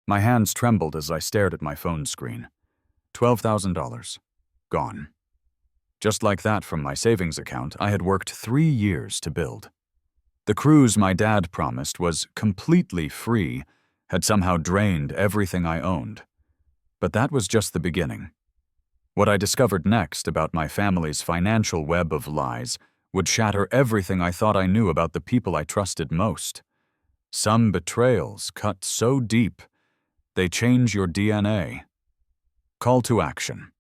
My hands trembled as I stared at my phone screen. $12,000. Gone. Just like that from my savings account I had worked 3 years to build. The cruise my dad promised was completely free, had somehow drained everything I owned. But that was just the beginning. What I discovered next about my family's financial web of lies would shatter everything I thought I knew about the people I trusted most. Some betrayals cut so deep, they change your DNA. Call to action.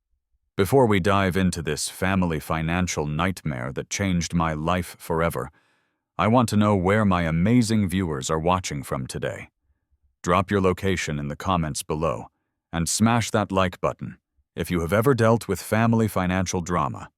Before we dive into this family financial nightmare that changed my life forever, I want to know where my amazing viewers are watching from today. Drop your location in the comments below, and smash that like button if you have ever dealt with family financial drama.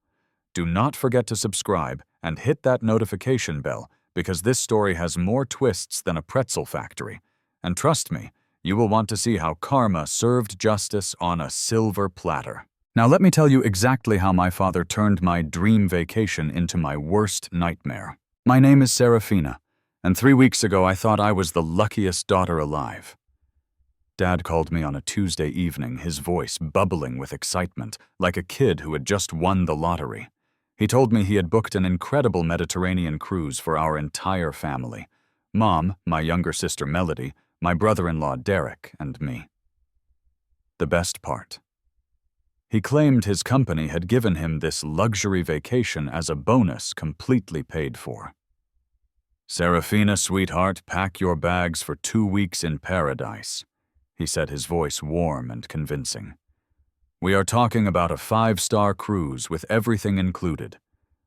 Do not forget to subscribe and hit that notification bell because this story has more twists than a pretzel factory. And trust me, you will want to see how karma served justice on a silver platter. Now let me tell you exactly how my father turned my dream vacation into my worst nightmare. My name is Serafina, and 3 weeks ago I thought I was the luckiest daughter alive. Dad called me on a Tuesday evening, his voice bubbling with excitement, like a kid who had just won the lottery. He told me he had booked an incredible Mediterranean cruise for our entire family. Mom, my younger sister Melody, my brother-in-law Derek, and me. The best part. He claimed his company had given him this luxury vacation as a bonus completely paid for. "Serafina, sweetheart, pack your bags for 2 weeks in paradise," he said, his voice warm and convincing. "We are talking about a 5-star cruise with everything included.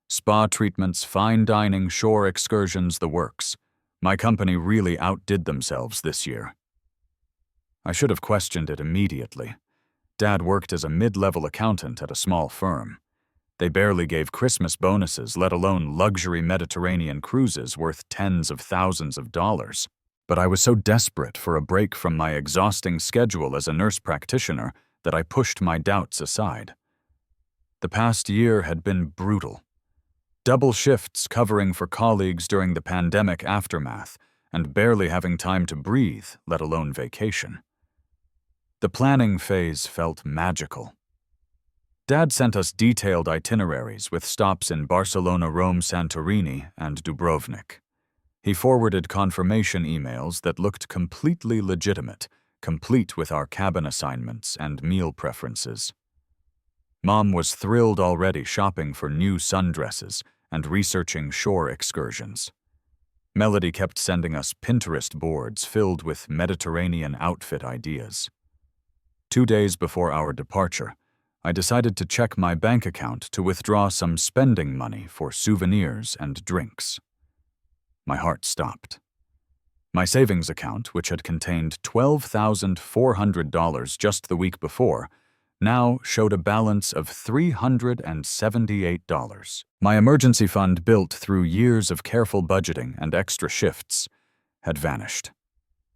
Spa treatments, fine dining, shore excursions, the works. My company really outdid themselves this year." I should have questioned it immediately. Dad worked as a mid-level accountant at a small firm. They barely gave Christmas bonuses, let alone luxury Mediterranean cruises worth tens of thousands of dollars. But I was so desperate for a break from my exhausting schedule as a nurse practitioner that I pushed my doubts aside. The past year had been brutal. Double shifts covering for colleagues during the pandemic aftermath, and barely having time to breathe, let alone vacation. The planning phase felt magical. Dad sent us detailed itineraries with stops in Barcelona, Rome, Santorini, and Dubrovnik. He forwarded confirmation emails that looked completely legitimate, complete with our cabin assignments and meal preferences. Mom was thrilled already, shopping for new sundresses and researching shore excursions. Melody kept sending us Pinterest boards filled with Mediterranean outfit ideas. 2 days before our departure, I decided to check my bank account to withdraw some spending money for souvenirs and drinks. My heart stopped. My savings account, which had contained $12,400 just the week before, now showed a balance of $378. My emergency fund, built through years of careful budgeting and extra shifts, had vanished.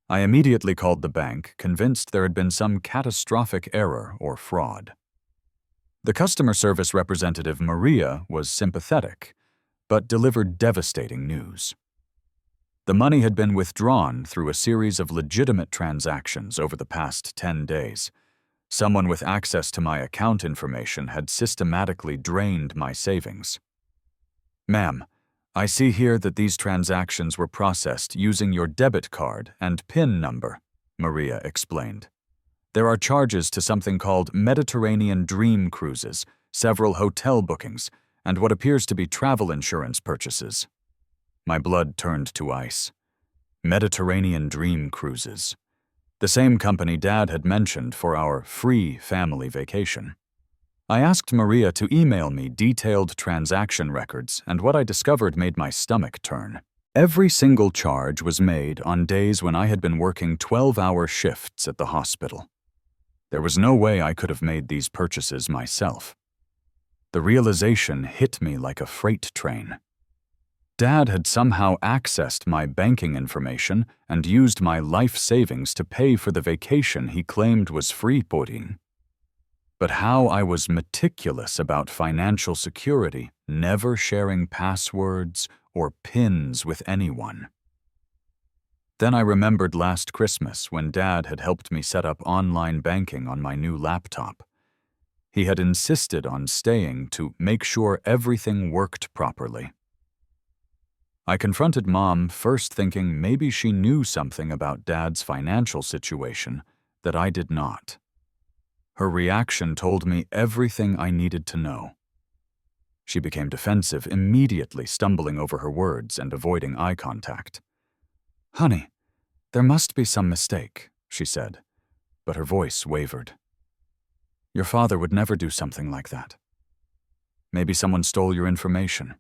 I immediately called the bank, convinced there had been some catastrophic error or fraud. The customer service representative, Maria, was sympathetic, but delivered devastating news. The money had been withdrawn through a series of legitimate transactions over the past 10 days. Someone with access to my account information had systematically drained my savings. "Ma'am, I see here that these transactions were processed using your debit card and PIN number," Maria explained. "There are charges to something called Mediterranean Dream Cruises, several hotel bookings, and what appears to be travel insurance purchases." My blood turned to ice. Mediterranean Dream Cruises. The same company Dad had mentioned for our free family vacation. I asked Maria to email me detailed transaction records, and what I discovered made my stomach turn. Every single charge was made on days when I had been working 12-hour shifts at the hospital. There was no way I could have made these purchases myself. The realization hit me like a freight train. Dad had somehow accessed my banking information and used my life savings to pay for the vacation he claimed was free. But how I was meticulous about financial security, never sharing passwords or PINs with anyone. Then I remembered last Christmas when Dad had helped me set up online banking on my new laptop. He had insisted on staying to make sure everything worked properly. I confronted Mom, first thinking maybe she knew something about Dad's financial situation that I did not. Her reaction told me everything I needed to know. She became defensive, immediately stumbling over her words and avoiding eye contact. "Honey, there must be some mistake," she said, but her voice wavered. "Your father would never do something like that. Maybe someone stole your information."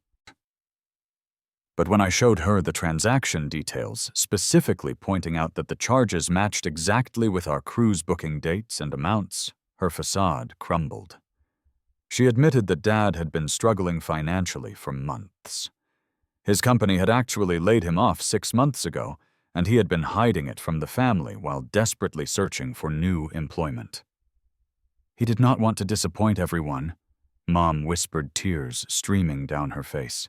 But when I showed her the transaction details, specifically pointing out that the charges matched exactly with our cruise booking dates and amounts, her facade crumbled. She admitted that Dad had been struggling financially for months. His company had actually laid him off 6 months ago, and he had been hiding it from the family while desperately searching for new employment. "He did not want to disappoint everyone," Mom whispered, tears streaming down her face.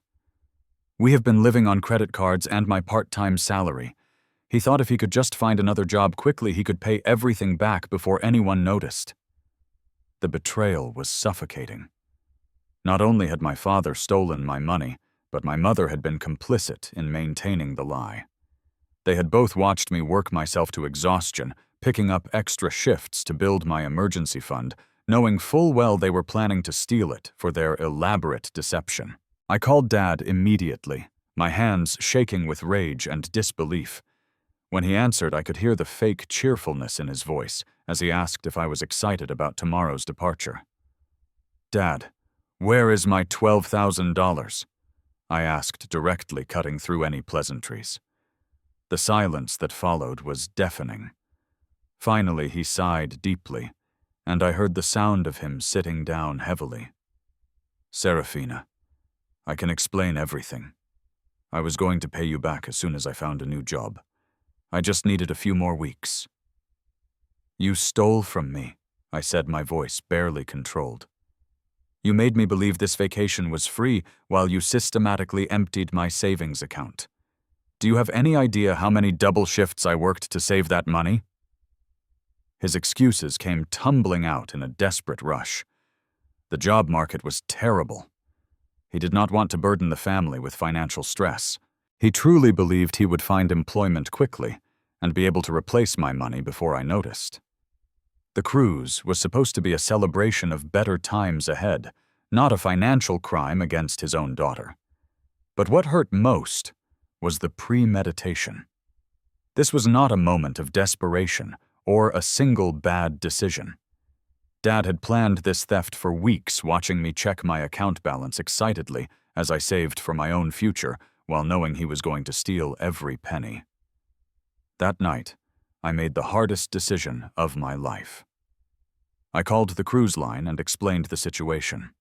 "We have been living on credit cards and my part-time salary. He thought if he could just find another job quickly, he could pay everything back before anyone noticed." The betrayal was suffocating. Not only had my father stolen my money, but my mother had been complicit in maintaining the lie. They had both watched me work myself to exhaustion, picking up extra shifts to build my emergency fund, knowing full well they were planning to steal it for their elaborate deception. I called Dad immediately, my hands shaking with rage and disbelief. When he answered, I could hear the fake cheerfulness in his voice as he asked if I was excited about tomorrow's departure. "Dad, where is my $12,000? I asked directly, cutting through any pleasantries. The silence that followed was deafening. Finally, he sighed deeply, and I heard the sound of him sitting down heavily. "Serafina, I can explain everything. I was going to pay you back as soon as I found a new job. I just needed a few more weeks." "You stole from me," I said, my voice barely controlled. "You made me believe this vacation was free while you systematically emptied my savings account. Do you have any idea how many double shifts I worked to save that money?" His excuses came tumbling out in a desperate rush. The job market was terrible. He did not want to burden the family with financial stress. He truly believed he would find employment quickly and be able to replace my money before I noticed. The cruise was supposed to be a celebration of better times ahead, not a financial crime against his own daughter. But what hurt most was the premeditation. This was not a moment of desperation or a single bad decision. Dad had planned this theft for weeks, watching me check my account balance excitedly as I saved for my own future while knowing he was going to steal every penny. That night, I made the hardest decision of my life. I called the cruise line and explained the situation.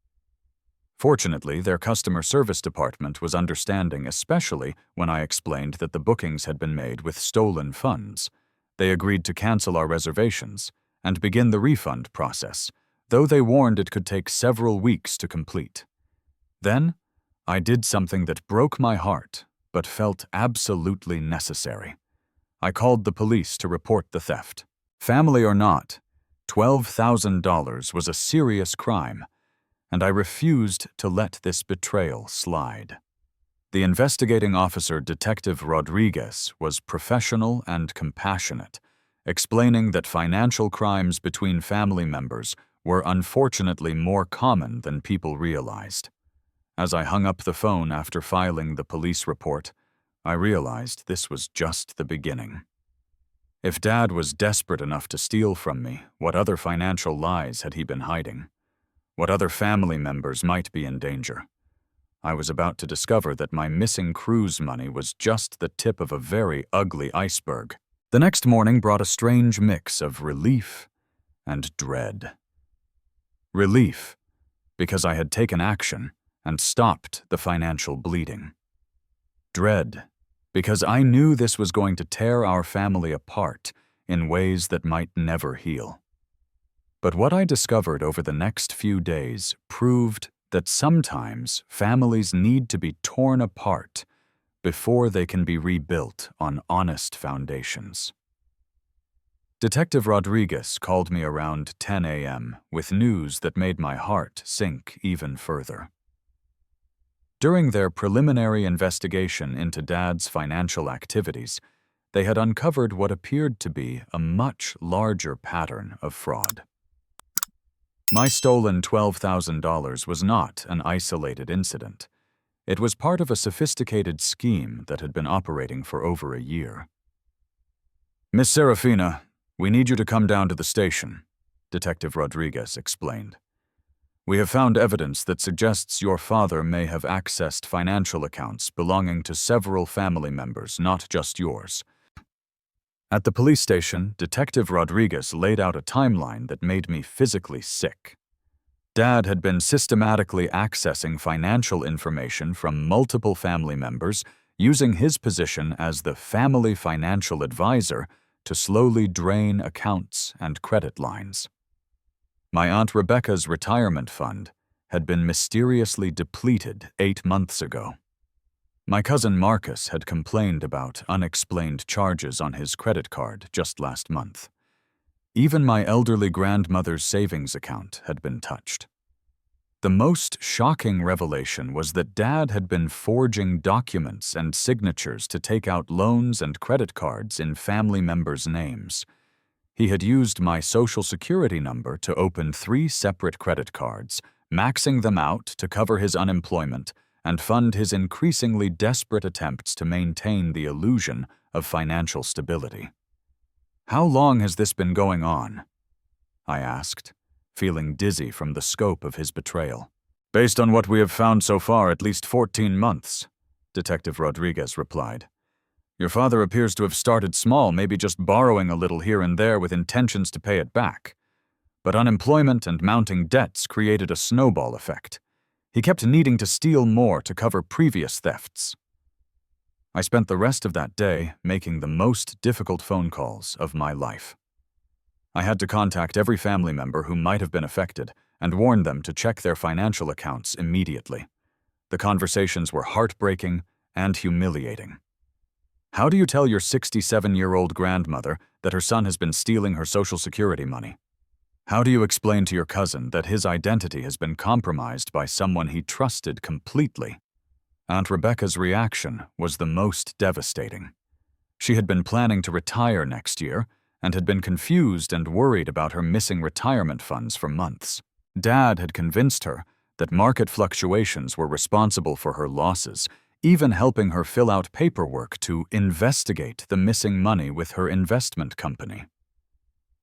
Fortunately, their customer service department was understanding, especially when I explained that the bookings had been made with stolen funds. They agreed to cancel our reservations and begin the refund process, though they warned it could take several weeks to complete. Then, I did something that broke my heart, but felt absolutely necessary. I called the police to report the theft. Family or not, $12,000 was a serious crime, and I refused to let this betrayal slide. The investigating officer, Detective Rodriguez, was professional and compassionate, explaining that financial crimes between family members were unfortunately more common than people realized. As I hung up the phone after filing the police report, I realized this was just the beginning. If Dad was desperate enough to steal from me, what other financial lies had he been hiding? What other family members might be in danger? I was about to discover that my missing cruise money was just the tip of a very ugly iceberg. The next morning brought a strange mix of relief and dread. Relief, because I had taken action and stopped the financial bleeding. Dread, because I knew this was going to tear our family apart in ways that might never heal. But what I discovered over the next few days proved that sometimes families need to be torn apart before they can be rebuilt on honest foundations. Detective Rodriguez called me around 10 a.m. with news that made my heart sink even further. During their preliminary investigation into Dad's financial activities, they had uncovered what appeared to be a much larger pattern of fraud. My stolen $12,000 was not an isolated incident. It was part of a sophisticated scheme that had been operating for over a year. "Miss Serafina, we need you to come down to the station," Detective Rodriguez explained. "We have found evidence that suggests your father may have accessed financial accounts belonging to several family members, not just yours." At the police station, Detective Rodriguez laid out a timeline that made me physically sick. Dad had been systematically accessing financial information from multiple family members, using his position as the family financial advisor to slowly drain accounts and credit lines. My Aunt Rebecca's retirement fund had been mysteriously depleted 8 months ago. My cousin Marcus had complained about unexplained charges on his credit card just last month. Even my elderly grandmother's savings account had been touched. The most shocking revelation was that Dad had been forging documents and signatures to take out loans and credit cards in family members' names. He had used my Social Security number to open 3 separate credit cards, maxing them out to cover his unemployment and fund his increasingly desperate attempts to maintain the illusion of financial stability. "How long has this been going on?" I asked, feeling dizzy from the scope of his betrayal. "Based on what we have found so far, at least 14 months, Detective Rodriguez replied. "Your father appears to have started small, maybe just borrowing a little here and there with intentions to pay it back. But unemployment and mounting debts created a snowball effect. He kept needing to steal more to cover previous thefts." I spent the rest of that day making the most difficult phone calls of my life. I had to contact every family member who might have been affected and warn them to check their financial accounts immediately. The conversations were heartbreaking and humiliating. "How do you tell your 67-year-old grandmother that her son has been stealing her Social Security money? How do you explain to your cousin that his identity has been compromised by someone he trusted completely?" Aunt Rebecca's reaction was the most devastating. She had been planning to retire next year and had been confused and worried about her missing retirement funds for months. Dad had convinced her that market fluctuations were responsible for her losses, even helping her fill out paperwork to investigate the missing money with her investment company.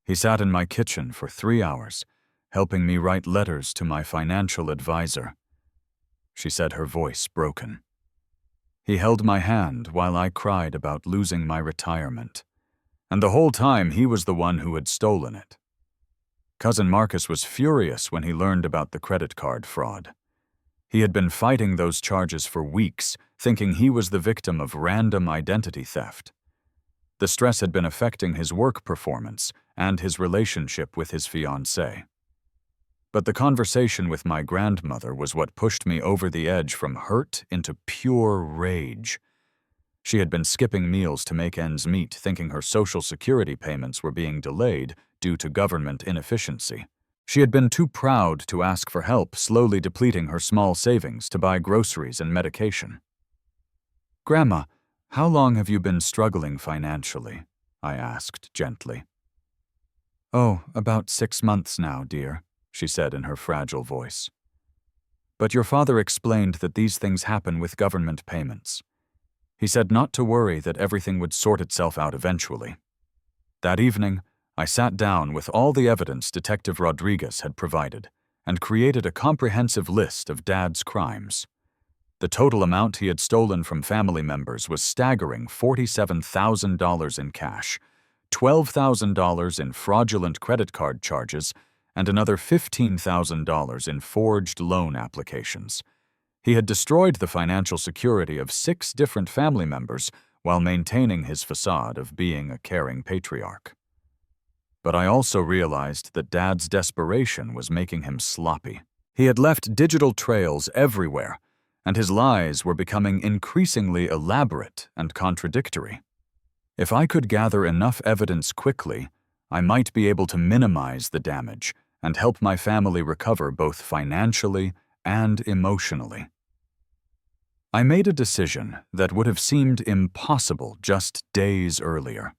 He sat in my kitchen for 3 hours, helping me write letters to my financial advisor. She said, her voice broken. He held my hand while I cried about losing my retirement. And the whole time he was the one who had stolen it. Cousin Marcus was furious when he learned about the credit card fraud. He had been fighting those charges for weeks, thinking he was the victim of random identity theft. The stress had been affecting his work performance and his relationship with his fiancée. But the conversation with my grandmother was what pushed me over the edge from hurt into pure rage. She had been skipping meals to make ends meet, thinking her Social Security payments were being delayed due to government inefficiency. She had been too proud to ask for help, slowly depleting her small savings to buy groceries and medication. "Grandma, how long have you been struggling financially?" I asked gently. "Oh, about 6 months now, dear," she said in her fragile voice. "But your father explained that these things happen with government payments. He said not to worry, that everything would sort itself out eventually." That evening, I sat down with all the evidence Detective Rodriguez had provided and created a comprehensive list of Dad's crimes. The total amount he had stolen from family members was staggering $47,000 in cash, $12,000 in fraudulent credit card charges, and another $15,000 in forged loan applications. He had destroyed the financial security of 6 different family members while maintaining his facade of being a caring patriarch. But I also realized that Dad's desperation was making him sloppy. He had left digital trails everywhere, and his lies were becoming increasingly elaborate and contradictory. If I could gather enough evidence quickly, I might be able to minimize the damage and help my family recover both financially and emotionally. I made a decision that would have seemed impossible just days earlier.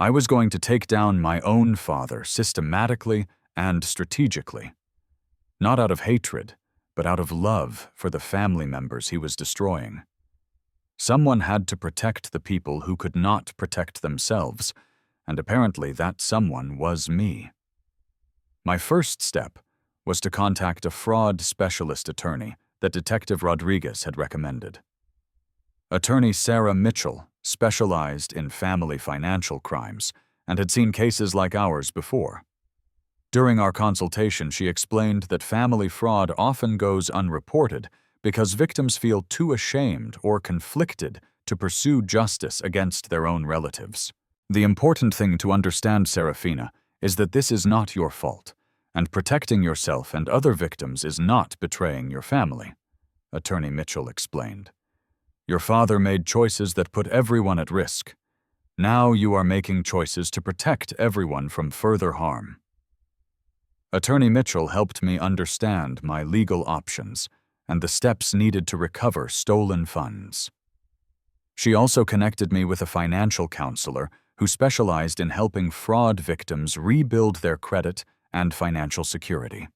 I was going to take down my own father systematically and strategically, not out of hatred, but out of love for the family members he was destroying. Someone had to protect the people who could not protect themselves, and apparently that someone was me. My first step was to contact a fraud specialist attorney that Detective Rodriguez had recommended. Attorney Sarah Mitchell specialized in family financial crimes and had seen cases like ours before. During our consultation, she explained that family fraud often goes unreported because victims feel too ashamed or conflicted to pursue justice against their own relatives. The important thing to understand, Serafina, is that this is not your fault, and protecting yourself and other victims is not betraying your family, Attorney Mitchell explained. Your father made choices that put everyone at risk. Now you are making choices to protect everyone from further harm. Attorney Mitchell helped me understand my legal options and the steps needed to recover stolen funds. She also connected me with a financial counselor who specialized in helping fraud victims rebuild their credit and financial security.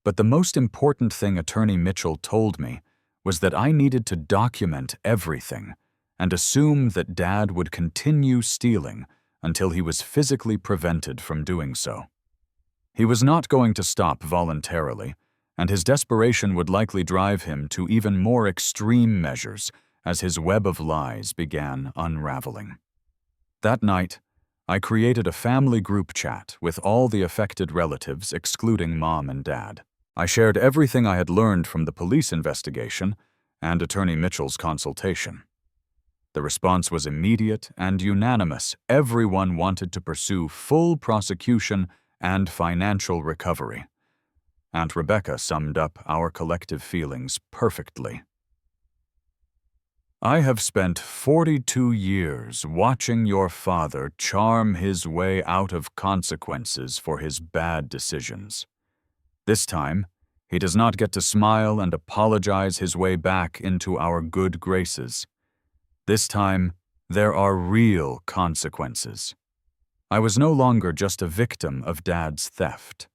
But the most important thing Attorney Mitchell told me was that I needed to document everything and assume that Dad would continue stealing until he was physically prevented from doing so. He was not going to stop voluntarily, and his desperation would likely drive him to even more extreme measures as his web of lies began unraveling. That night, I created a family group chat with all the affected relatives excluding Mom and Dad. I shared everything I had learned from the police investigation and Attorney Mitchell's consultation. The response was immediate and unanimous. Everyone wanted to pursue full prosecution and financial recovery. Aunt Rebecca summed up our collective feelings perfectly. I have spent 42 years watching your father charm his way out of consequences for his bad decisions. This time, he does not get to smile and apologize his way back into our good graces. This time, there are real consequences. I was no longer just a victim of Dad's theft.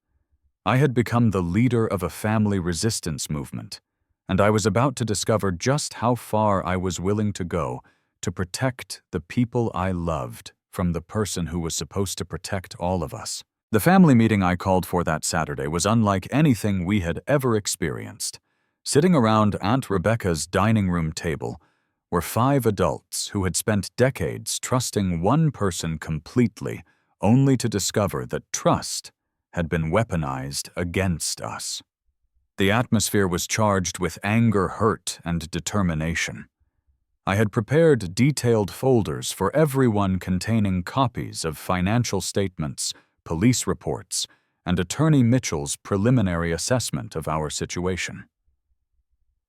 I had become the leader of a family resistance movement, and I was about to discover just how far I was willing to go to protect the people I loved from the person who was supposed to protect all of us. The family meeting I called for that Saturday was unlike anything we had ever experienced. Sitting around Aunt Rebecca's dining room table were 5 adults who had spent decades trusting one person completely, only to discover that trust had been weaponized against us. The atmosphere was charged with anger, hurt, and determination. I had prepared detailed folders for everyone containing copies of financial statements, police reports, and Attorney Mitchell's preliminary assessment of our situation.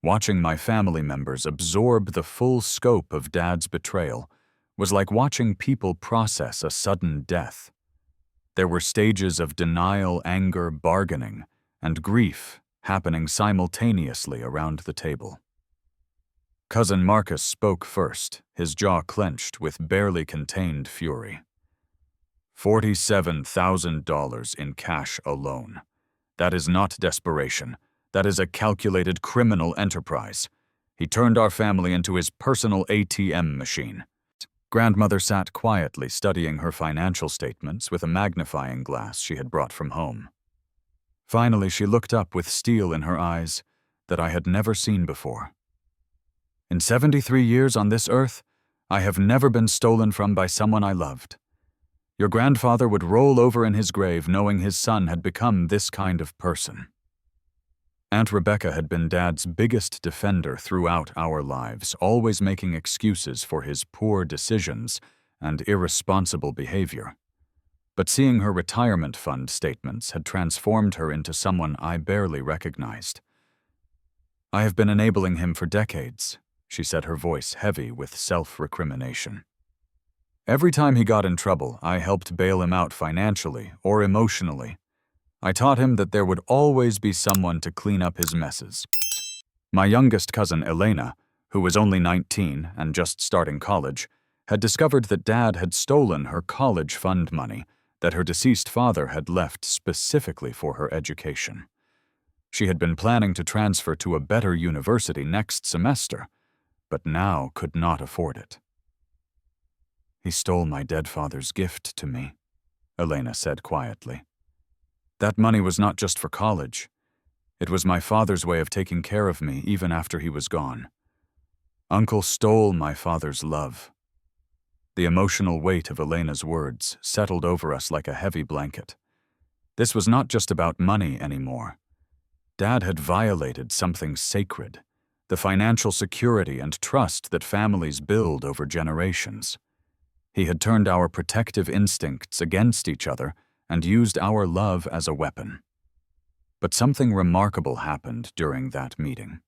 Watching my family members absorb the full scope of Dad's betrayal was like watching people process a sudden death. There were stages of denial, anger, bargaining, and grief happening simultaneously around the table. Cousin Marcus spoke first, his jaw clenched with barely contained fury. $47,000 in cash alone. That is not desperation. That is a calculated criminal enterprise. He turned our family into his personal ATM machine. Grandmother sat quietly studying her financial statements with a magnifying glass she had brought from home. Finally, she looked up with steel in her eyes that I had never seen before. In 73 years on this earth, I have never been stolen from by someone I loved. Your grandfather would roll over in his grave knowing his son had become this kind of person. Aunt Rebecca had been Dad's biggest defender throughout our lives, always making excuses for his poor decisions and irresponsible behavior. But seeing her retirement fund statements had transformed her into someone I barely recognized. I have been enabling him for decades, she said, her voice heavy with self-recrimination. Every time he got in trouble, I helped bail him out financially or emotionally. I taught him that there would always be someone to clean up his messes. My youngest cousin, Elena, who was only 19 and just starting college, had discovered that Dad had stolen her college fund money that her deceased father had left specifically for her education. She had been planning to transfer to a better university next semester, but now could not afford it. He stole my dead father's gift to me, Elena said quietly. That money was not just for college. It was my father's way of taking care of me even after he was gone. Uncle stole my father's love. The emotional weight of Elena's words settled over us like a heavy blanket. This was not just about money anymore. Dad had violated something sacred, the financial security and trust that families build over generations. He had turned our protective instincts against each other and used our love as a weapon. But something remarkable happened during that meeting.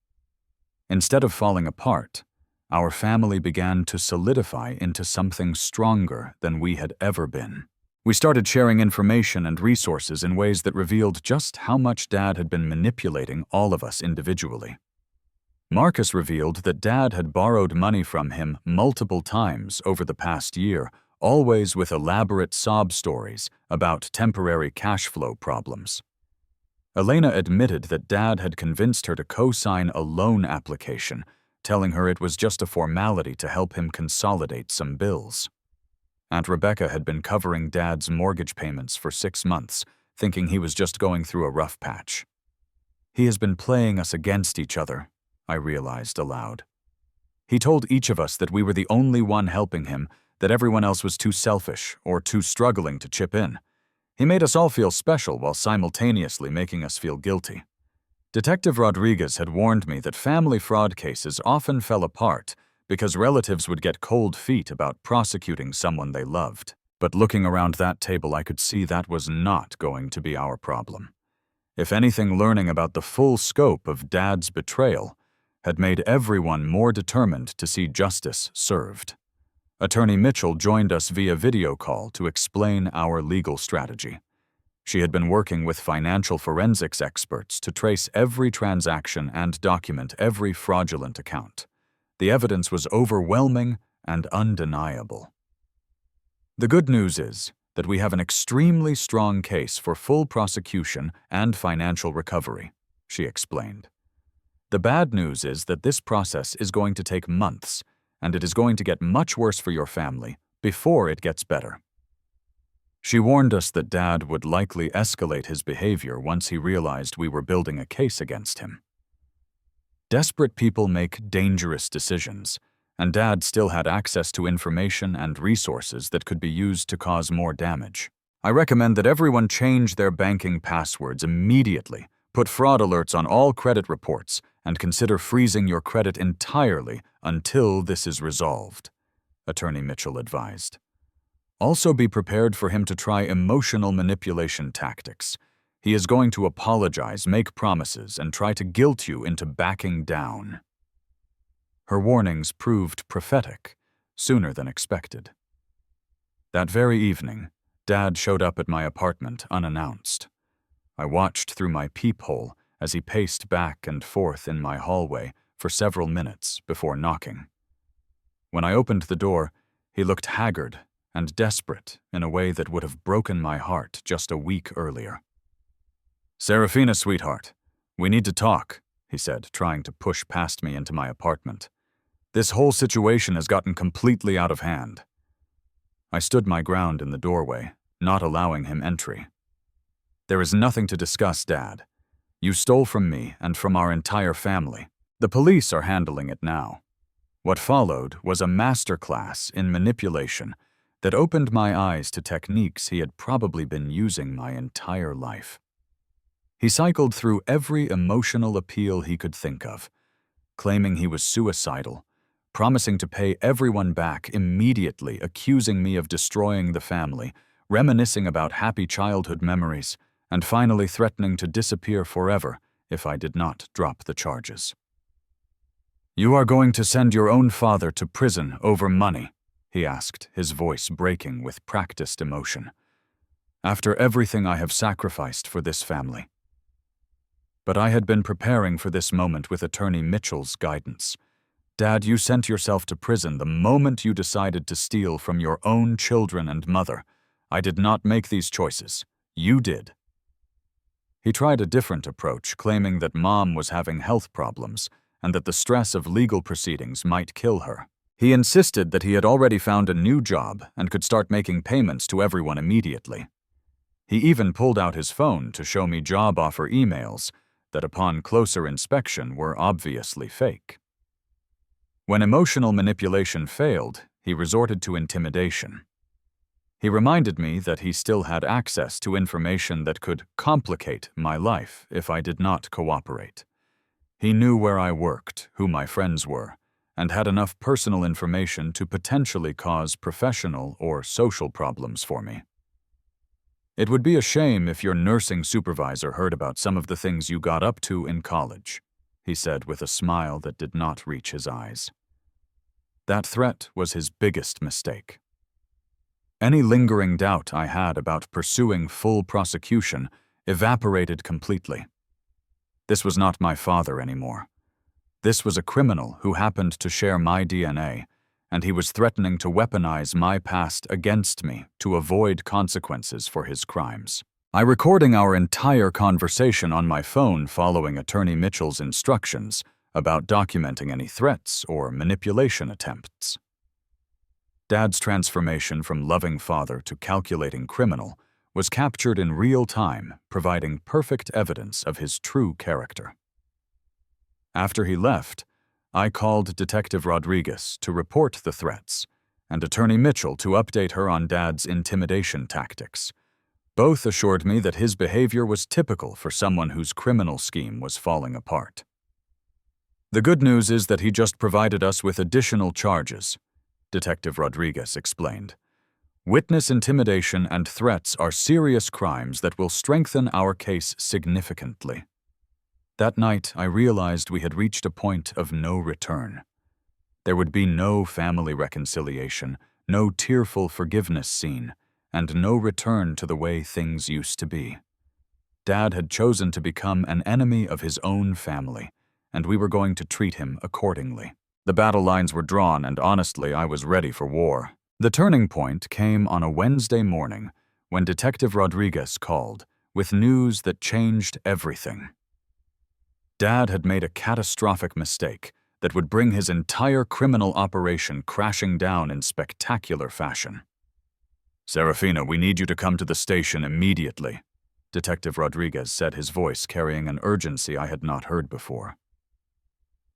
Instead of falling apart, our family began to solidify into something stronger than we had ever been. We started sharing information and resources in ways that revealed just how much Dad had been manipulating all of us individually. Marcus revealed that Dad had borrowed money from him multiple times over the past year, always with elaborate sob stories about temporary cash flow problems. Elena admitted that Dad had convinced her to co-sign a loan application, telling her it was just a formality to help him consolidate some bills. Aunt Rebecca had been covering Dad's mortgage payments for 6 months, thinking he was just going through a rough patch. He has been playing us against each other, I realized aloud. He told each of us that we were the only one helping him, that everyone else was too selfish or too struggling to chip in. He made us all feel special while simultaneously making us feel guilty. Detective Rodriguez had warned me that family fraud cases often fell apart because relatives would get cold feet about prosecuting someone they loved. But looking around that table, I could see that was not going to be our problem. If anything, learning about the full scope of Dad's betrayal had made everyone more determined to see justice served. Attorney Mitchell joined us via video call to explain our legal strategy. She had been working with financial forensics experts to trace every transaction and document every fraudulent account. The evidence was overwhelming and undeniable. The good news is that we have an extremely strong case for full prosecution and financial recovery, she explained. The bad news is that this process is going to take months, and it is going to get much worse for your family before it gets better. She warned us that Dad would likely escalate his behavior once he realized we were building a case against him. Desperate people make dangerous decisions, and Dad still had access to information and resources that could be used to cause more damage. I recommend that everyone change their banking passwords immediately, put fraud alerts on all credit reports, and consider freezing your credit entirely until this is resolved, Attorney Mitchell advised. Also be prepared for him to try emotional manipulation tactics. He is going to apologize, make promises, and try to guilt you into backing down. Her warnings proved prophetic, sooner than expected. That very evening, Dad showed up at my apartment unannounced. I watched through my peephole as he paced back and forth in my hallway for several minutes before knocking. When I opened the door, he looked haggard and desperate in a way that would have broken my heart just a week earlier. "Serafina, sweetheart, we need to talk," he said, trying to push past me into my apartment. "This whole situation has gotten completely out of hand." I stood my ground in the doorway, not allowing him entry. "There is nothing to discuss, Dad. You stole from me and from our entire family. The police are handling it now." What followed was a masterclass in manipulation that opened my eyes to techniques he had probably been using my entire life. He cycled through every emotional appeal he could think of, claiming he was suicidal, promising to pay everyone back immediately, accusing me of destroying the family, reminiscing about happy childhood memories, and finally threatening to disappear forever if I did not drop the charges. "You are going to send your own father to prison over money?" he asked, his voice breaking with practiced emotion. "After everything I have sacrificed for this family." But I had been preparing for this moment with Attorney Mitchell's guidance. "Dad, you sent yourself to prison the moment you decided to steal from your own children and mother. I did not make these choices. You did." He tried a different approach, claiming that Mom was having health problems and that the stress of legal proceedings might kill her. He insisted that he had already found a new job and could start making payments to everyone immediately. He even pulled out his phone to show me job offer emails that upon closer inspection were obviously fake. When emotional manipulation failed, he resorted to intimidation. He reminded me that he still had access to information that could complicate my life if I did not cooperate. He knew where I worked, who my friends were, and had enough personal information to potentially cause professional or social problems for me. "It would be a shame if your nursing supervisor heard about some of the things you got up to in college," he said with a smile that did not reach his eyes. That threat was his biggest mistake. Any lingering doubt I had about pursuing full prosecution evaporated completely. This was not my father anymore. This was a criminal who happened to share my DNA, and he was threatening to weaponize my past against me to avoid consequences for his crimes. I recorded our entire conversation on my phone following Attorney Mitchell's instructions about documenting any threats or manipulation attempts. Dad's transformation from loving father to calculating criminal was captured in real time, providing perfect evidence of his true character. After he left, I called Detective Rodriguez to report the threats, and Attorney Mitchell to update her on Dad's intimidation tactics. Both assured me that his behavior was typical for someone whose criminal scheme was falling apart. "The good news is that he just provided us with additional charges," Detective Rodriguez explained. "Witness intimidation and threats are serious crimes that will strengthen our case significantly." That night, I realized we had reached a point of no return. There would be no family reconciliation, no tearful forgiveness scene, and no return to the way things used to be. Dad had chosen to become an enemy of his own family, and we were going to treat him accordingly. The battle lines were drawn, and honestly, I was ready for war. The turning point came on a Wednesday morning when Detective Rodriguez called with news that changed everything. Dad had made a catastrophic mistake that would bring his entire criminal operation crashing down in spectacular fashion. "Serafina, we need you to come to the station immediately," Detective Rodriguez said, his voice carrying an urgency I had not heard before.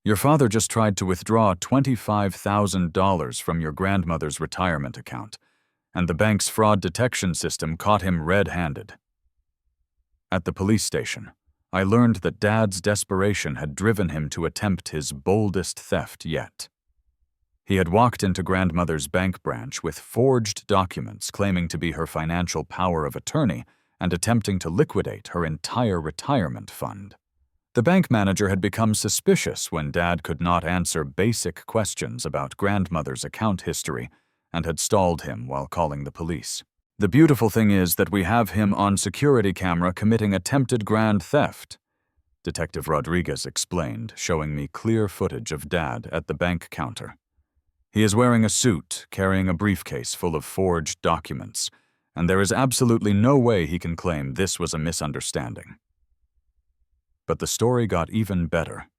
"Your father just tried to withdraw $25,000 from your grandmother's retirement account, and the bank's fraud detection system caught him red-handed." At the police station, I learned that Dad's desperation had driven him to attempt his boldest theft yet. He had walked into grandmother's bank branch with forged documents claiming to be her financial power of attorney and attempting to liquidate her entire retirement fund. The bank manager had become suspicious when Dad could not answer basic questions about grandmother's account history and had stalled him while calling the police. "The beautiful thing is that we have him on security camera committing attempted grand theft," Detective Rodriguez explained, showing me clear footage of Dad at the bank counter. "He is wearing a suit, carrying a briefcase full of forged documents, and there is absolutely no way he can claim this was a misunderstanding." But the story got even better.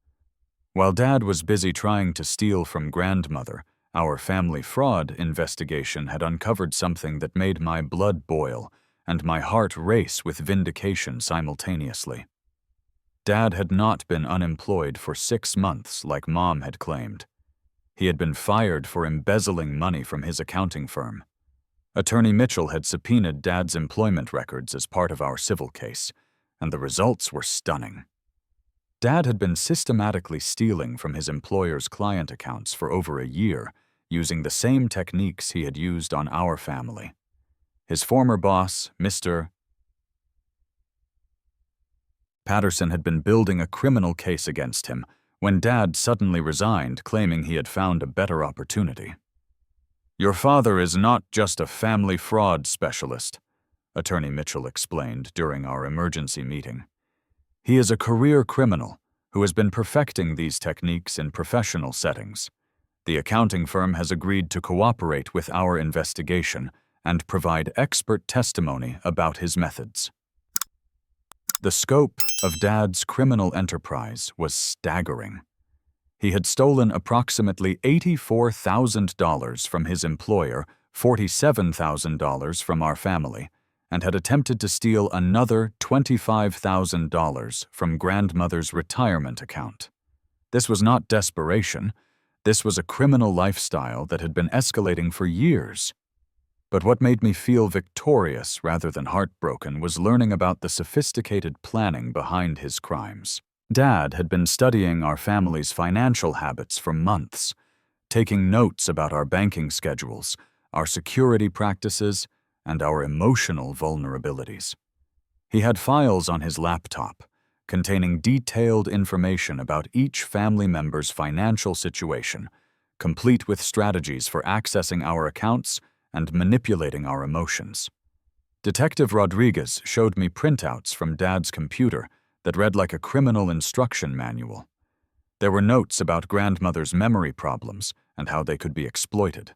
While Dad was busy trying to steal from grandmother, our family fraud investigation had uncovered something that made my blood boil and my heart race with vindication simultaneously. Dad had not been unemployed for 6 months like Mom had claimed. He had been fired for embezzling money from his accounting firm. Attorney Mitchell had subpoenaed Dad's employment records as part of our civil case, and the results were stunning. Dad had been systematically stealing from his employer's client accounts for over a year, using the same techniques he had used on our family. His former boss, Mr. Patterson, had been building a criminal case against him when Dad suddenly resigned, claiming he had found a better opportunity. "Your father is not just a family fraud specialist," Attorney Mitchell explained during our emergency meeting. "He is a career criminal who has been perfecting these techniques in professional settings. The accounting firm has agreed to cooperate with our investigation and provide expert testimony about his methods." The scope of Dad's criminal enterprise was staggering. He had stolen approximately $84,000 from his employer, $47,000 from our family, and had attempted to steal another $25,000 from grandmother's retirement account. This was not desperation. This was a criminal lifestyle that had been escalating for years. But what made me feel victorious rather than heartbroken was learning about the sophisticated planning behind his crimes. Dad had been studying our family's financial habits for months, taking notes about our banking schedules, our security practices, and our emotional vulnerabilities. He had files on his laptop containing detailed information about each family member's financial situation, complete with strategies for accessing our accounts and manipulating our emotions. Detective Rodriguez showed me printouts from Dad's computer that read like a criminal instruction manual. There were notes about grandmother's memory problems and how they could be exploited.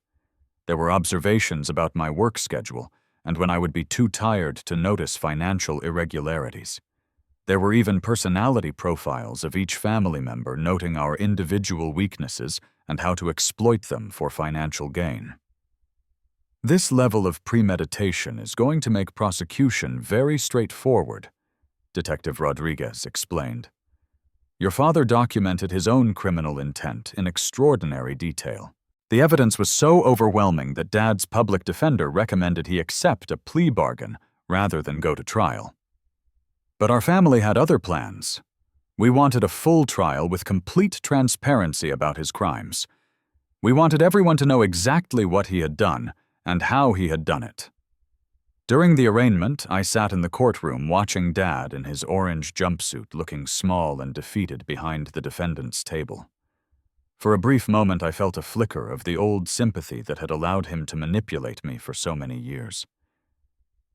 There were observations about my work schedule and when I would be too tired to notice financial irregularities. There were even personality profiles of each family member noting our individual weaknesses and how to exploit them for financial gain. This level of premeditation is going to make prosecution very straightforward, Detective Rodriguez explained. Your father documented his own criminal intent in extraordinary detail. The evidence was so overwhelming that Dad's public defender recommended he accept a plea bargain rather than go to trial. But our family had other plans. We wanted a full trial with complete transparency about his crimes. We wanted everyone to know exactly what he had done and how he had done it. During the arraignment, I sat in the courtroom watching Dad in his orange jumpsuit looking small and defeated behind the defendant's table. For a brief moment, I felt a flicker of the old sympathy that had allowed him to manipulate me for so many years.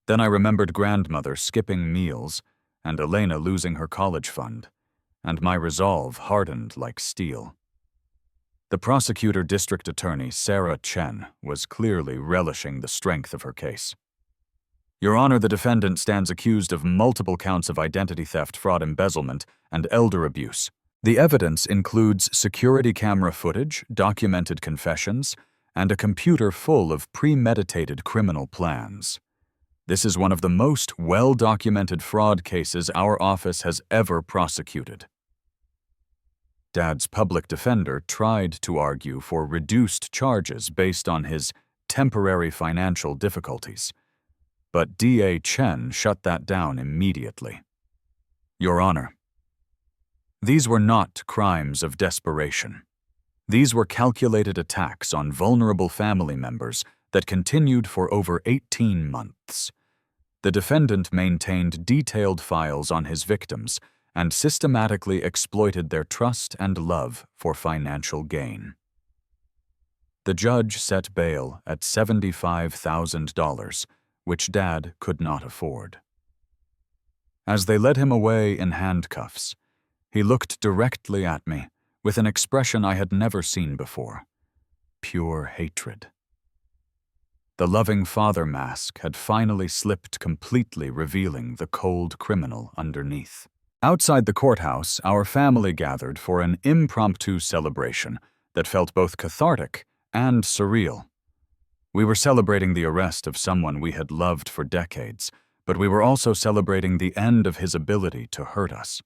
Then I remembered grandmother skipping meals and Elena losing her college fund, and my resolve hardened like steel. The prosecutor district attorney, Sarah Chen, was clearly relishing the strength of her case. Your Honor, the defendant stands accused of multiple counts of identity theft, fraud, embezzlement, and elder abuse. The evidence includes security camera footage, documented confessions, and a computer full of premeditated criminal plans. This is one of the most well-documented fraud cases our office has ever prosecuted. Dad's public defender tried to argue for reduced charges based on his temporary financial difficulties, but D.A. Chen shut that down immediately. Your Honor, these were not crimes of desperation. These were calculated attacks on vulnerable family members that continued for over 18 months. The defendant maintained detailed files on his victims and systematically exploited their trust and love for financial gain. The judge set bail at $75,000, which Dad could not afford. As they led him away in handcuffs, he looked directly at me with an expression I had never seen before: pure hatred. The loving father mask had finally slipped completely, revealing the cold criminal underneath. Outside the courthouse, our family gathered for an impromptu celebration that felt both cathartic and surreal. We were celebrating the arrest of someone we had loved for decades, but we were also celebrating the end of his ability to hurt us.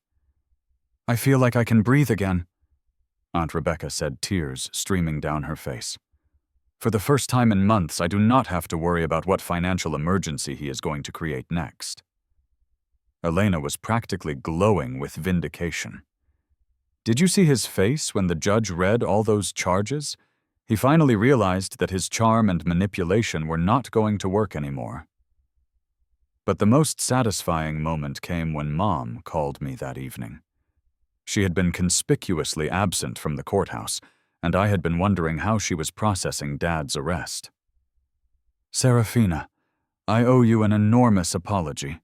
I feel like I can breathe again, Aunt Rebecca said, tears streaming down her face. For the first time in months, I do not have to worry about what financial emergency he is going to create next. Elena was practically glowing with vindication. Did you see his face when the judge read all those charges? He finally realized that his charm and manipulation were not going to work anymore. But the most satisfying moment came when Mom called me that evening. She had been conspicuously absent from the courthouse, and I had been wondering how she was processing Dad's arrest. "Serafina, I owe you an enormous apology,"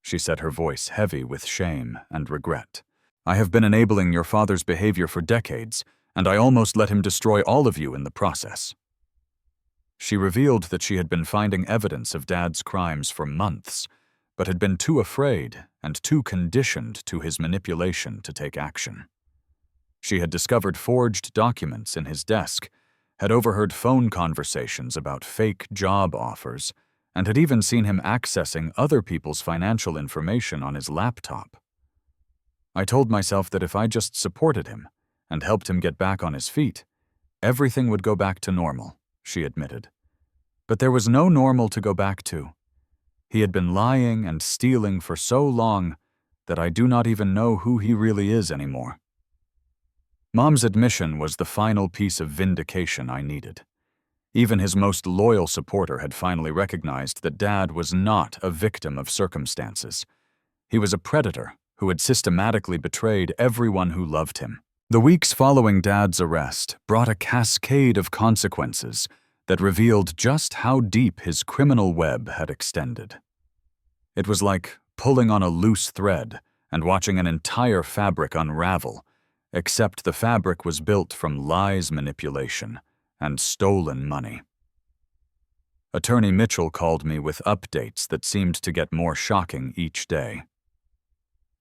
she said, her voice heavy with shame and regret. "I have been enabling your father's behavior for decades, and I almost let him destroy all of you in the process." She revealed that she had been finding evidence of Dad's crimes for months, but had been too afraid and too conditioned to his manipulation to take action. She had discovered forged documents in his desk, had overheard phone conversations about fake job offers, and had even seen him accessing other people's financial information on his laptop. I told myself that if I just supported him and helped him get back on his feet, everything would go back to normal, she admitted. But there was no normal to go back to. He had been lying and stealing for so long that I do not even know who he really is anymore. Mom's admission was the final piece of vindication I needed. Even his most loyal supporter had finally recognized that Dad was not a victim of circumstances. He was a predator who had systematically betrayed everyone who loved him. The weeks following Dad's arrest brought a cascade of consequences that revealed just how deep his criminal web had extended. It was like pulling on a loose thread and watching an entire fabric unravel, except the fabric was built from lies, manipulation, and stolen money. Attorney Mitchell called me with updates that seemed to get more shocking each day.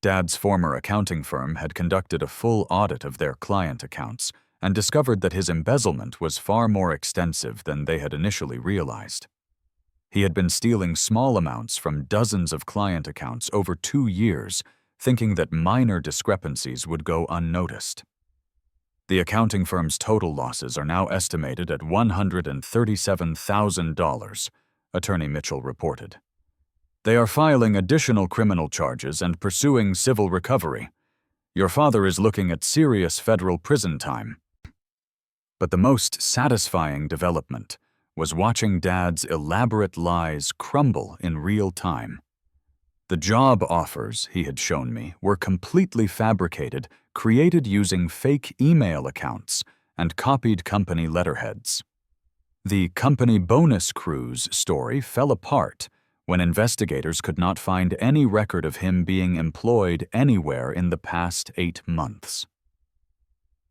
Dad's former accounting firm had conducted a full audit of their client accounts and discovered that his embezzlement was far more extensive than they had initially realized. He had been stealing small amounts from dozens of client accounts over 2 years, thinking that minor discrepancies would go unnoticed. The accounting firm's total losses are now estimated at $137,000, Attorney Mitchell reported. They are filing additional criminal charges and pursuing civil recovery. Your father is looking at serious federal prison time. But the most satisfying development was watching Dad's elaborate lies crumble in real time. The job offers he had shown me were completely fabricated, created using fake email accounts and copied company letterheads. The company bonus cruise story fell apart when investigators could not find any record of him being employed anywhere in the past 8 months.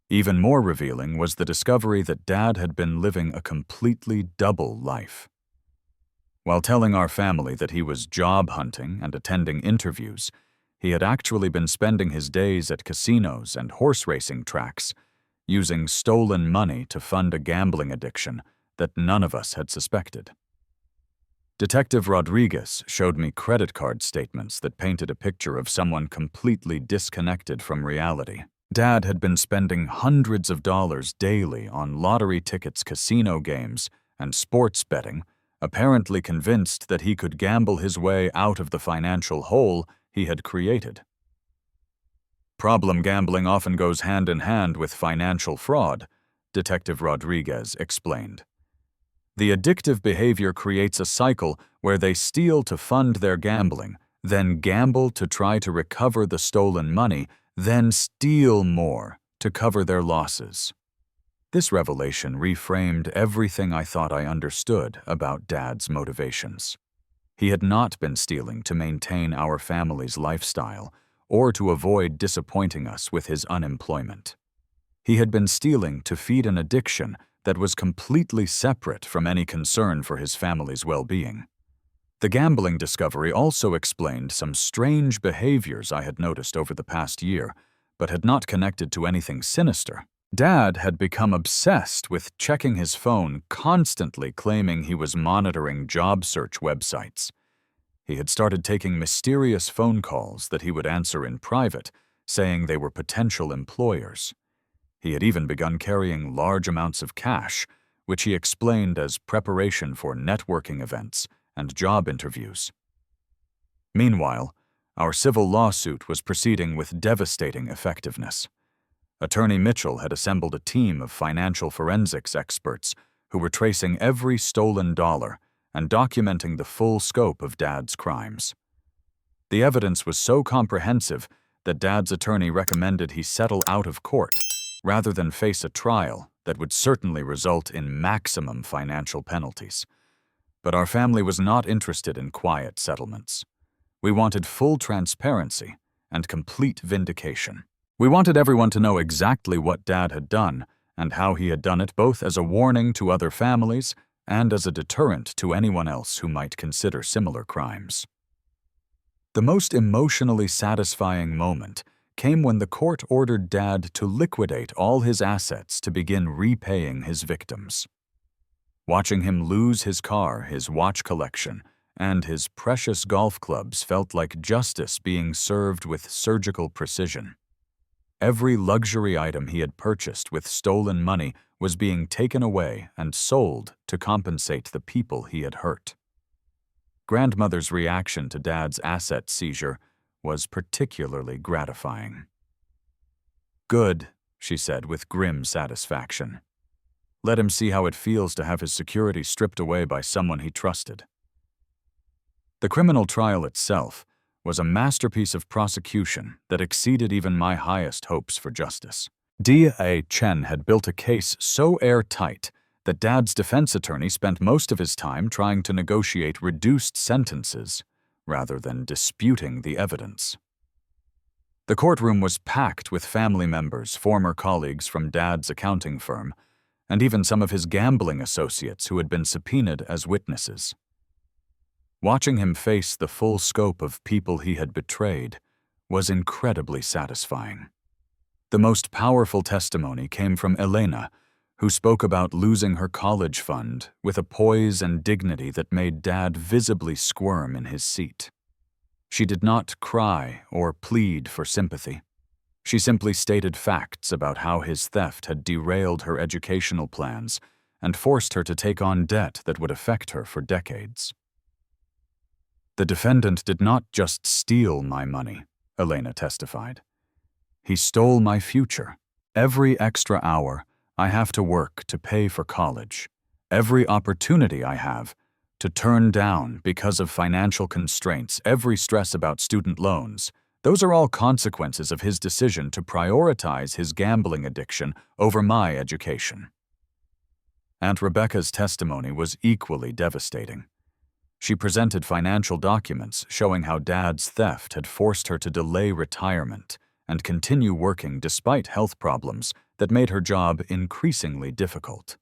Even more revealing was the discovery that Dad had been living a completely double life. While telling our family that he was job hunting and attending interviews, he had actually been spending his days at casinos and horse racing tracks, using stolen money to fund a gambling addiction that none of us had suspected. Detective Rodriguez showed me credit card statements that painted a picture of someone completely disconnected from reality. Dad had been spending hundreds of dollars daily on lottery tickets, casino games, and sports betting, apparently convinced that he could gamble his way out of the financial hole he had created. Problem gambling often goes hand in hand with financial fraud, Detective Rodriguez explained. The addictive behavior creates a cycle where they steal to fund their gambling, then gamble to try to recover the stolen money, then steal more to cover their losses. This revelation reframed everything I thought I understood about Dad's motivations. He had not been stealing to maintain our family's lifestyle or to avoid disappointing us with his unemployment. He had been stealing to feed an addiction that was completely separate from any concern for his family's well-being. The gambling discovery also explained some strange behaviors I had noticed over the past year, but had not connected to anything sinister. Dad had become obsessed with checking his phone, constantly claiming he was monitoring job search websites. He had started taking mysterious phone calls that he would answer in private, saying they were potential employers. He had even begun carrying large amounts of cash, which he explained as preparation for networking events and job interviews. Meanwhile, our civil lawsuit was proceeding with devastating effectiveness. Attorney Mitchell had assembled a team of financial forensics experts who were tracing every stolen dollar and documenting the full scope of Dad's crimes. The evidence was so comprehensive that Dad's attorney recommended he settle out of court rather than face a trial that would certainly result in maximum financial penalties. But our family was not interested in quiet settlements. We wanted full transparency and complete vindication. We wanted everyone to know exactly what Dad had done and how he had done it, both as a warning to other families and as a deterrent to anyone else who might consider similar crimes. The most emotionally satisfying moment came when the court ordered Dad to liquidate all his assets to begin repaying his victims. Watching him lose his car, his watch collection, and his precious golf clubs felt like justice being served with surgical precision. Every luxury item he had purchased with stolen money was being taken away and sold to compensate the people he had hurt. Grandmother's reaction to Dad's asset seizure was particularly gratifying. "Good," she said with grim satisfaction. "Let him see how it feels to have his security stripped away by someone he trusted." The criminal trial itself was a masterpiece of prosecution that exceeded even my highest hopes for justice. D.A. Chen had built a case so airtight that Dad's defense attorney spent most of his time trying to negotiate reduced sentences rather than disputing the evidence. The courtroom was packed with family members, former colleagues from Dad's accounting firm, and even some of his gambling associates who had been subpoenaed as witnesses. Watching him face the full scope of people he had betrayed was incredibly satisfying. The most powerful testimony came from Elena, who spoke about losing her college fund with a poise and dignity that made Dad visibly squirm in his seat. She did not cry or plead for sympathy. She simply stated facts about how his theft had derailed her educational plans and forced her to take on debt that would affect her for decades. "The defendant did not just steal my money," Elena testified. "He stole my future. Every extra hour I have to work to pay for college. Every opportunity I have to turn down because of financial constraints, every stress about student loans. Those are all consequences of his decision to prioritize his gambling addiction over my education." Aunt Rebecca's testimony was equally devastating. She presented financial documents showing how Dad's theft had forced her to delay retirement and continue working despite health problems that made her job increasingly difficult.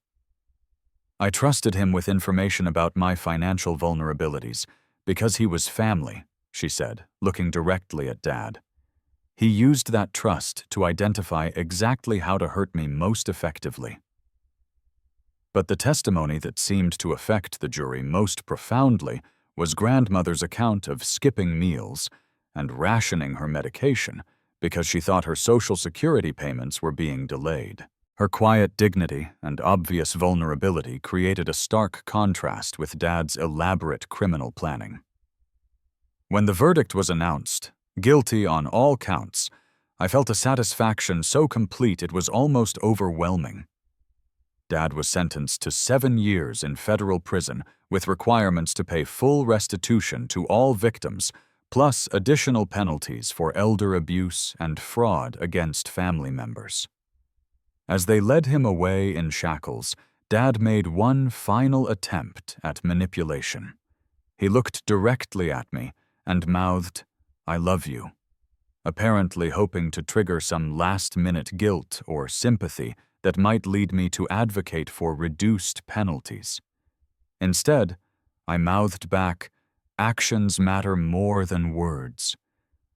"I trusted him with information about my financial vulnerabilities because he was family," she said, looking directly at Dad. "He used that trust to identify exactly how to hurt me most effectively." But the testimony that seemed to affect the jury most profoundly was grandmother's account of skipping meals and rationing her medication because she thought her Social Security payments were being delayed. Her quiet dignity and obvious vulnerability created a stark contrast with Dad's elaborate criminal planning. When the verdict was announced, guilty on all counts, I felt a satisfaction so complete it was almost overwhelming. Dad was sentenced to 7 years in federal prison with requirements to pay full restitution to all victims, plus additional penalties for elder abuse and fraud against family members. As they led him away in shackles, Dad made one final attempt at manipulation. He looked directly at me and mouthed, "I love you," apparently hoping to trigger some last-minute guilt or sympathy that might lead me to advocate for reduced penalties. Instead, I mouthed back, "Actions matter more than words,"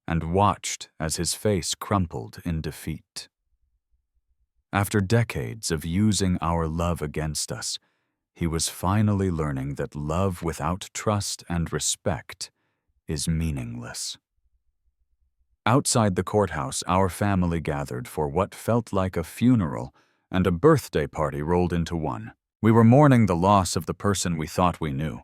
and watched as his face crumpled in defeat. After decades of using our love against us, he was finally learning that love without trust and respect is meaningless. Outside the courthouse, our family gathered for what felt like a funeral, and a birthday party rolled into one. We were mourning the loss of the person we thought we knew,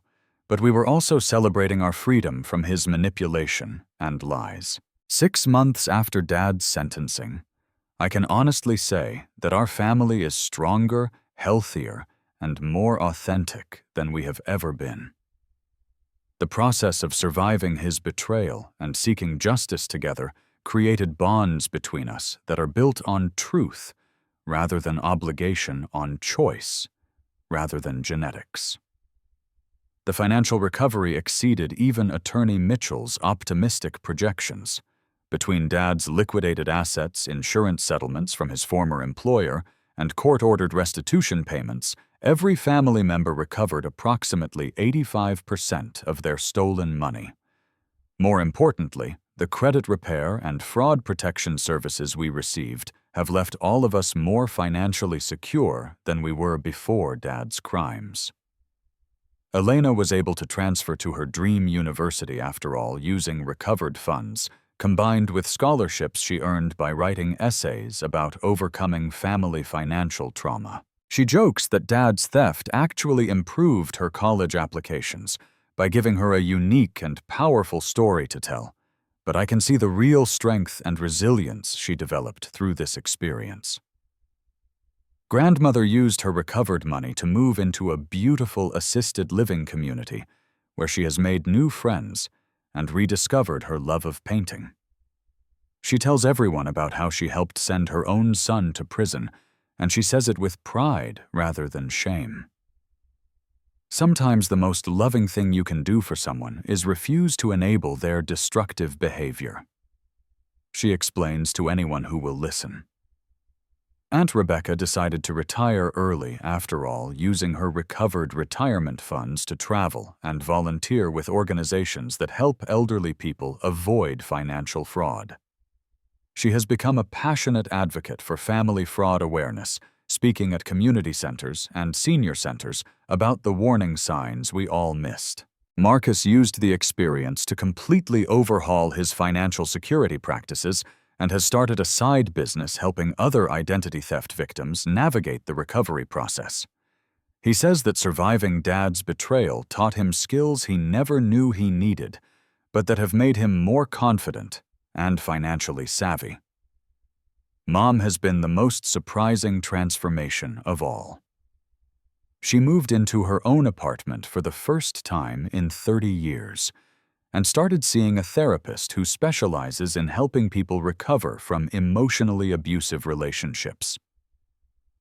but we were also celebrating our freedom from his manipulation and lies. 6 months after Dad's sentencing, I can honestly say that our family is stronger, healthier, and more authentic than we have ever been. The process of surviving his betrayal and seeking justice together created bonds between us that are built on truth rather than obligation, on choice rather than genetics. The financial recovery exceeded even Attorney Mitchell's optimistic projections. Between Dad's liquidated assets, insurance settlements from his former employer, and court-ordered restitution payments, every family member recovered approximately 85% of their stolen money. More importantly, the credit repair and fraud protection services we received have left all of us more financially secure than we were before Dad's crimes. Elena was able to transfer to her dream university after all using recovered funds, combined with scholarships she earned by writing essays about overcoming family financial trauma. She jokes that Dad's theft actually improved her college applications by giving her a unique and powerful story to tell, but I can see the real strength and resilience she developed through this experience. Grandmother used her recovered money to move into a beautiful assisted living community where she has made new friends and rediscovered her love of painting. She tells everyone about how she helped send her own son to prison, and she says it with pride rather than shame. Sometimes the most loving thing you can do for someone is refuse to enable their destructive behavior. She explains to anyone who will listen. Aunt Rebecca decided to retire early after all, using her recovered retirement funds to travel and volunteer with organizations that help elderly people avoid financial fraud. She has become a passionate advocate for family fraud awareness, speaking at community centers and senior centers about the warning signs we all missed. Marcus used the experience to completely overhaul his financial security practices and has started a side business helping other identity theft victims navigate the recovery process. He says that surviving Dad's betrayal taught him skills he never knew he needed, but that have made him more confident and financially savvy. Mom has been the most surprising transformation of all. She moved into her own apartment for the first time in 30 years and started seeing a therapist who specializes in helping people recover from emotionally abusive relationships.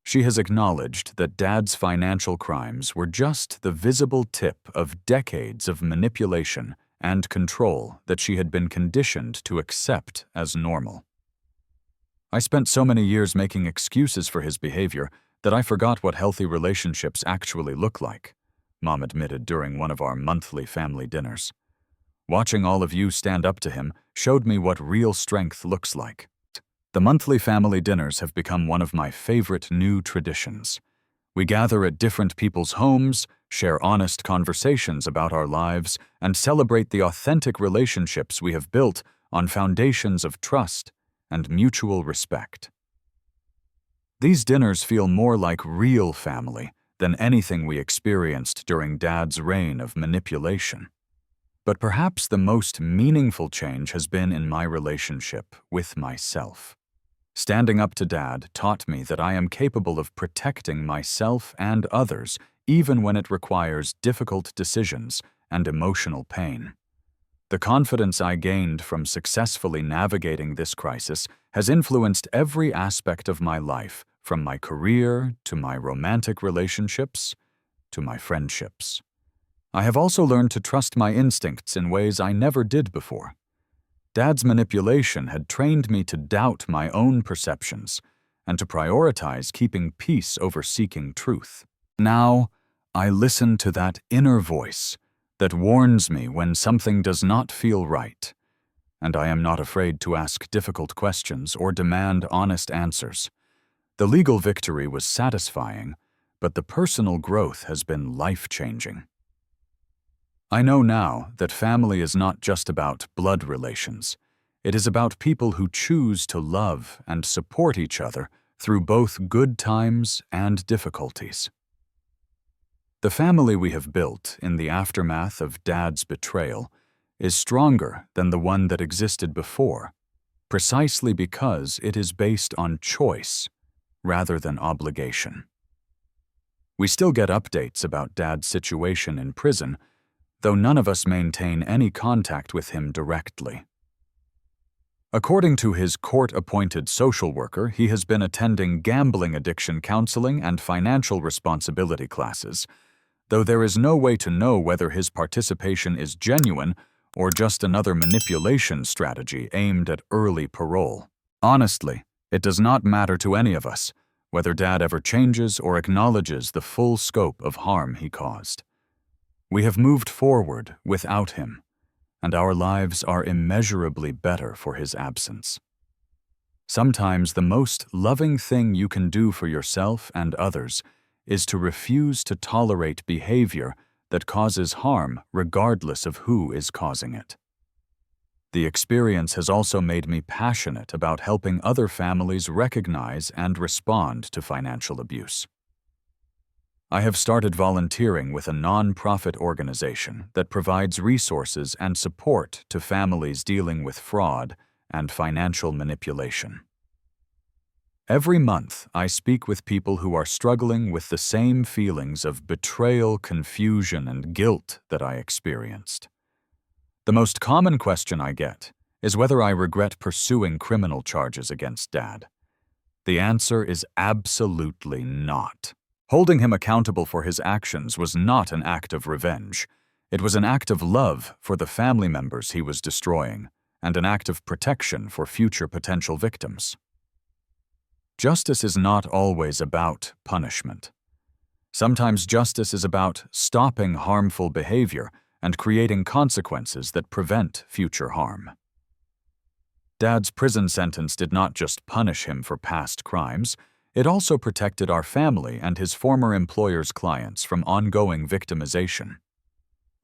She has acknowledged that Dad's financial crimes were just the visible tip of decades of manipulation and control that she had been conditioned to accept as normal. I spent so many years making excuses for his behavior that I forgot what healthy relationships actually look like, Mom admitted during one of our monthly family dinners. Watching all of you stand up to him showed me what real strength looks like. The monthly family dinners have become one of my favorite new traditions. We gather at different people's homes, share honest conversations about our lives, and celebrate the authentic relationships we have built on foundations of trust and mutual respect. These dinners feel more like real family than anything we experienced during Dad's reign of manipulation. But perhaps the most meaningful change has been in my relationship with myself. Standing up to Dad taught me that I am capable of protecting myself and others even when it requires difficult decisions and emotional pain. The confidence I gained from successfully navigating this crisis has influenced every aspect of my life, from my career to my romantic relationships to my friendships. I have also learned to trust my instincts in ways I never did before. Dad's manipulation had trained me to doubt my own perceptions and to prioritize keeping peace over seeking truth. Now, I listen to that inner voice that warns me when something does not feel right, and I am not afraid to ask difficult questions or demand honest answers. The legal victory was satisfying, but the personal growth has been life-changing. I know now that family is not just about blood relations. It is about people who choose to love and support each other through both good times and difficulties. The family we have built in the aftermath of Dad's betrayal is stronger than the one that existed before, precisely because it is based on choice rather than obligation. We still get updates about Dad's situation in prison, though none of us maintain any contact with him directly. According to his court-appointed social worker, he has been attending gambling addiction counseling and financial responsibility classes, though there is no way to know whether his participation is genuine or just another manipulation strategy aimed at early parole. Honestly, it does not matter to any of us whether Dad ever changes or acknowledges the full scope of harm he caused. We have moved forward without him, and our lives are immeasurably better for his absence. Sometimes the most loving thing you can do for yourself and others is to refuse to tolerate behavior that causes harm regardless of who is causing it. The experience has also made me passionate about helping other families recognize and respond to financial abuse. I have started volunteering with a non-profit organization that provides resources and support to families dealing with fraud and financial manipulation. Every month, I speak with people who are struggling with the same feelings of betrayal, confusion, and guilt that I experienced. The most common question I get is whether I regret pursuing criminal charges against Dad. The answer is absolutely not. Holding him accountable for his actions was not an act of revenge. It was an act of love for the family members he was destroying, and an act of protection for future potential victims. Justice is not always about punishment. Sometimes justice is about stopping harmful behavior and creating consequences that prevent future harm. Dad's prison sentence did not just punish him for past crimes, it also protected our family and his former employer's clients from ongoing victimization.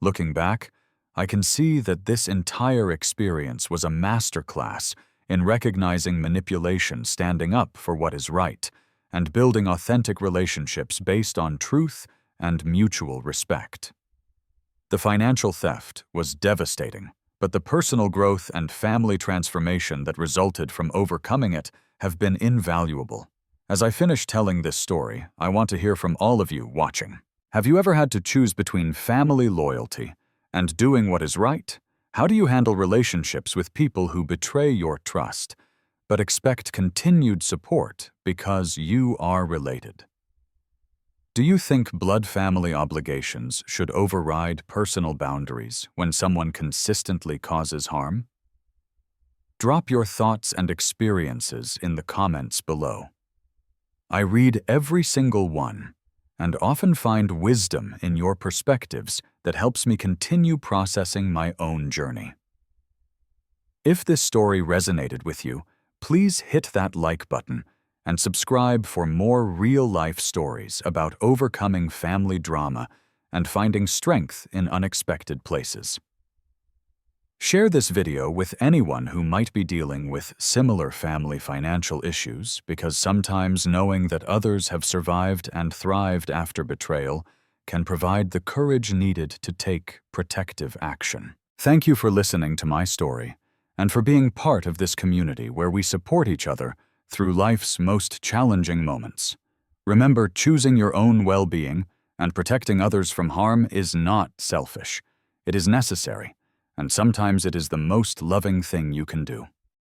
Looking back, I can see that this entire experience was a masterclass in recognizing manipulation, standing up for what is right, and building authentic relationships based on truth and mutual respect. The financial theft was devastating, but the personal growth and family transformation that resulted from overcoming it have been invaluable. As I finish telling this story, I want to hear from all of you watching. Have you ever had to choose between family loyalty and doing what is right? How do you handle relationships with people who betray your trust, but expect continued support because you are related? Do you think blood family obligations should override personal boundaries when someone consistently causes harm? Drop your thoughts and experiences in the comments below. I read every single one and often find wisdom in your perspectives that helps me continue processing my own journey. If this story resonated with you, please hit that like button and subscribe for more real-life stories about overcoming family drama and finding strength in unexpected places. Share this video with anyone who might be dealing with similar family financial issues, because sometimes knowing that others have survived and thrived after betrayal can provide the courage needed to take protective action. Thank you for listening to my story and for being part of this community where we support each other through life's most challenging moments. Remember, choosing your own well-being and protecting others from harm is not selfish. It is necessary, and sometimes it is the most loving thing you can do.